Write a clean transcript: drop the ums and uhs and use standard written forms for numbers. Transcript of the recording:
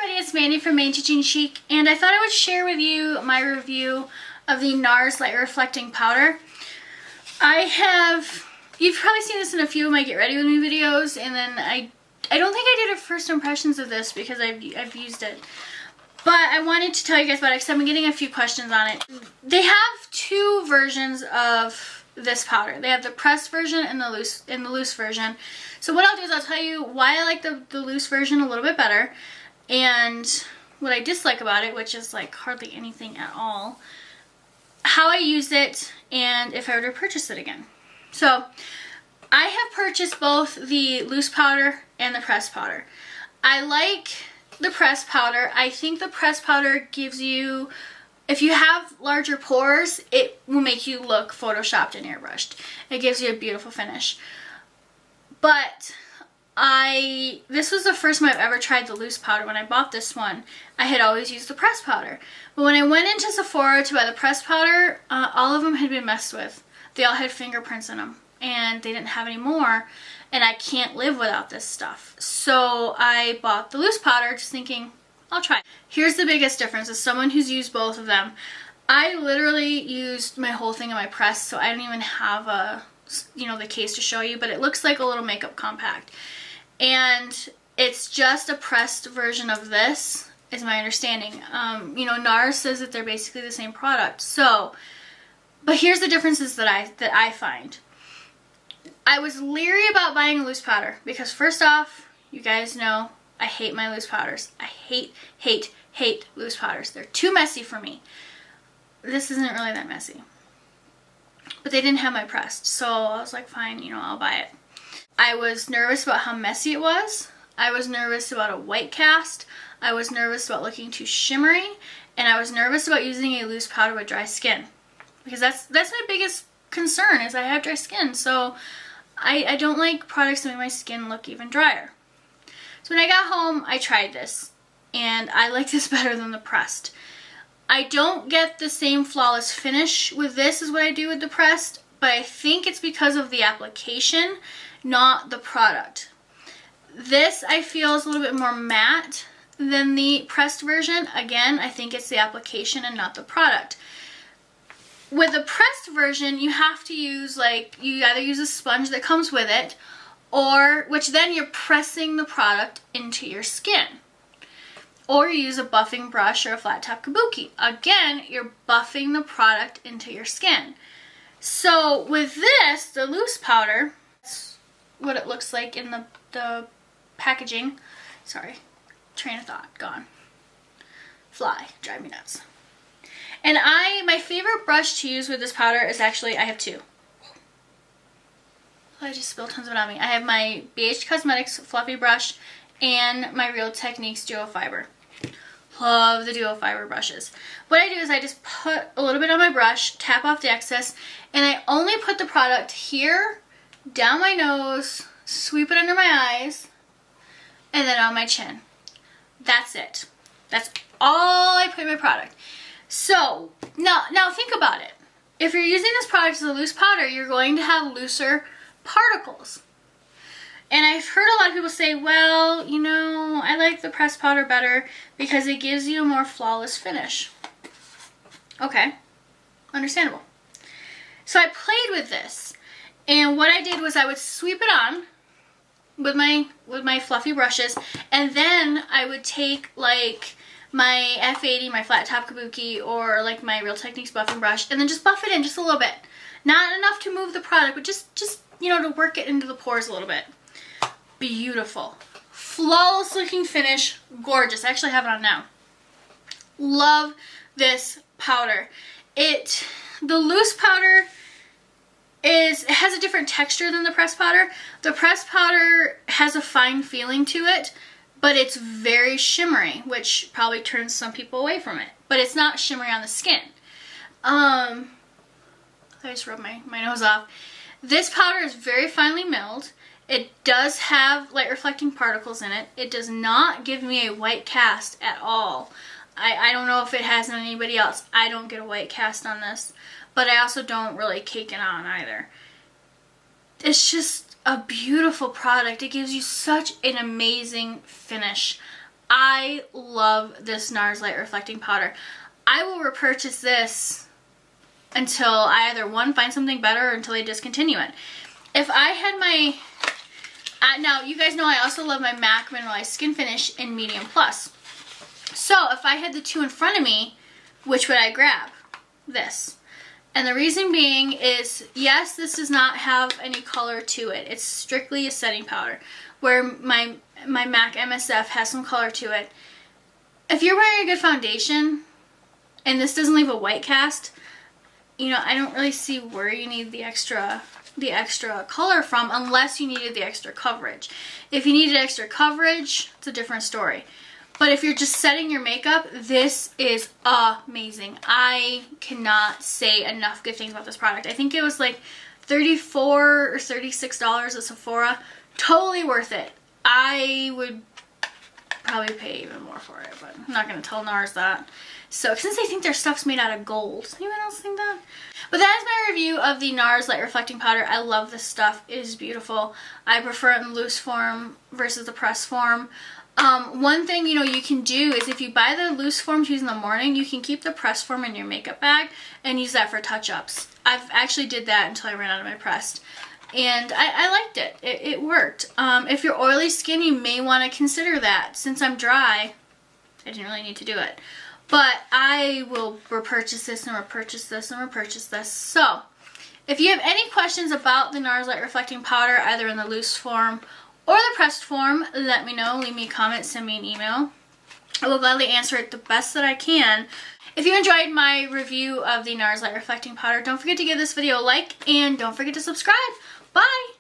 everybody, it's Mandy from Maine Teaching Chic, and I thought I would share with you my review of the NARS Light Reflecting Powder. You've probably seen this in a few of my Get Ready With Me videos, and then I don't think I did a first impressions of this because I've used it. But I wanted to tell you guys about it because I've been getting a few questions on it. They have two versions of this powder. They have the pressed version and the loose version. So what I'll do is I'll tell you why I like the loose version a little bit better, and what I dislike about it, which is like hardly anything at all, how I use it, and if I were to purchase it again. So I have purchased both the loose powder and the pressed powder. I like the pressed powder. I think the pressed powder gives you, if you have larger pores, it will make you look photoshopped and airbrushed. It gives you a beautiful finish. But this was the first time I've ever tried the loose powder. When I bought this one, I had always used the pressed powder. But when I went into Sephora to buy the pressed powder, all of them had been messed with. They all had fingerprints in them, and they didn't have any more, and I can't live without this stuff. So I bought the loose powder just thinking, I'll try it. Here's the biggest difference. As someone who's used both of them, I literally used my whole thing in my press, so I don't even have the case to show you, but it looks like a little makeup compact. And it's just a pressed version of this, is my understanding. NARS says that they're basically the same product. So, but here's the differences that I find. I was leery about buying a loose powder because first off, you guys know I hate my loose powders. I hate loose powders. They're too messy for me. This isn't really that messy. But they didn't have my pressed, so I was like, fine, I'll buy it. I was nervous about how messy it was. I was nervous about a white cast. I was nervous about looking too shimmery. And I was nervous about using a loose powder with dry skin. Because that's my biggest concern, is I have dry skin. So I don't like products that make my skin look even drier. So when I got home, I tried this. And I like this better than the pressed. I don't get the same flawless finish with this as what I do with the pressed, but I think it's because of the application, not the product. This I feel is a little bit more matte than the pressed version. Again, I think it's the application and not the product. With the pressed version, you have to use, you either use a sponge that comes with it, which then you're pressing the product into your skin. Or you use a buffing brush or a flat top kabuki. Again, you're buffing the product into your skin. So with this, the loose powder, that's what it looks like in the packaging. Sorry, train of thought, gone. Fly, drive me nuts. And my favorite brush to use with this powder is actually, I have two. I just spilled tons of it on me. I have my BH Cosmetics fluffy brush and my Real Techniques Duo Fiber. Love the Duo Fiber brushes. What I do is I just put a little bit on my brush, tap off the excess, and I only put the product here, down my nose, sweep it under my eyes, and then on my chin. That's it. That's all I put in my product. So, now think about it. If you're using this product as a loose powder, you're going to have looser particles. And I've heard a lot of people say, well, I like the pressed powder better because it gives you a more flawless finish. Okay, understandable. So I played with this, and what I did was I would sweep it on with my fluffy brushes, and then I would take my F80, my flat top kabuki, or my Real Techniques buffing brush, and then just buff it in just a little bit. Not enough to move the product, but just to work it into the pores a little bit. Beautiful. Flawless looking finish. Gorgeous. I actually have it on now. Love this powder. The loose powder has a different texture than the pressed powder. The pressed powder has a fine feeling to it, but it's very shimmery, which probably turns some people away from it. But it's not shimmery on the skin. I just rubbed my nose off. This powder is very finely milled. It does have light reflecting particles in it. It does not give me a white cast at all. I don't know if it has on anybody else. I don't get a white cast on this, but I also don't really cake it on either. It's just a beautiful product. It gives you such an amazing finish. I love this NARS Light Reflecting Powder. I will repurchase this until I either, one, find something better, or until they discontinue it. If I had my, now you guys know I also love my MAC Mineralized Skin Finish in Medium Plus. So if I had the two in front of me, which would I grab? This. And the reason being is, yes, this does not have any color to it. It's strictly a setting powder, where my MAC MSF has some color to it. If you're wearing a good foundation, and this doesn't leave a white cast, you know, I don't really see where you need the extra color from, unless you needed the extra coverage. If you needed extra coverage, it's a different story. But if you're just setting your makeup, this is amazing. I cannot say enough good things about this product. I think it was like $34 or $36 at Sephora. Totally worth it. I would probably pay even more for it, but I'm not going to tell NARS that. So, since they think their stuff's made out of gold. Does anyone else think that? But that is my review of the NARS Light Reflecting Powder. I love this stuff. It is beautiful. I prefer it in loose form versus the press form. One thing, you know, you can do is, if you buy the loose form to use in the morning, you can keep the press form in your makeup bag and use that for touch-ups. I've actually did that until I ran out of my pressed. And I liked it. It worked. If you're oily skin, you may want to consider that. Since I'm dry, I didn't really need to do it. But I will repurchase this and repurchase this and repurchase this. So, if you have any questions about the NARS Light Reflecting Powder, either in the loose form or the pressed form, let me know. Leave me a comment, send me an email. I will gladly answer it the best that I can. If you enjoyed my review of the NARS Light Reflecting Powder, don't forget to give this video a like, and don't forget to subscribe. Bye!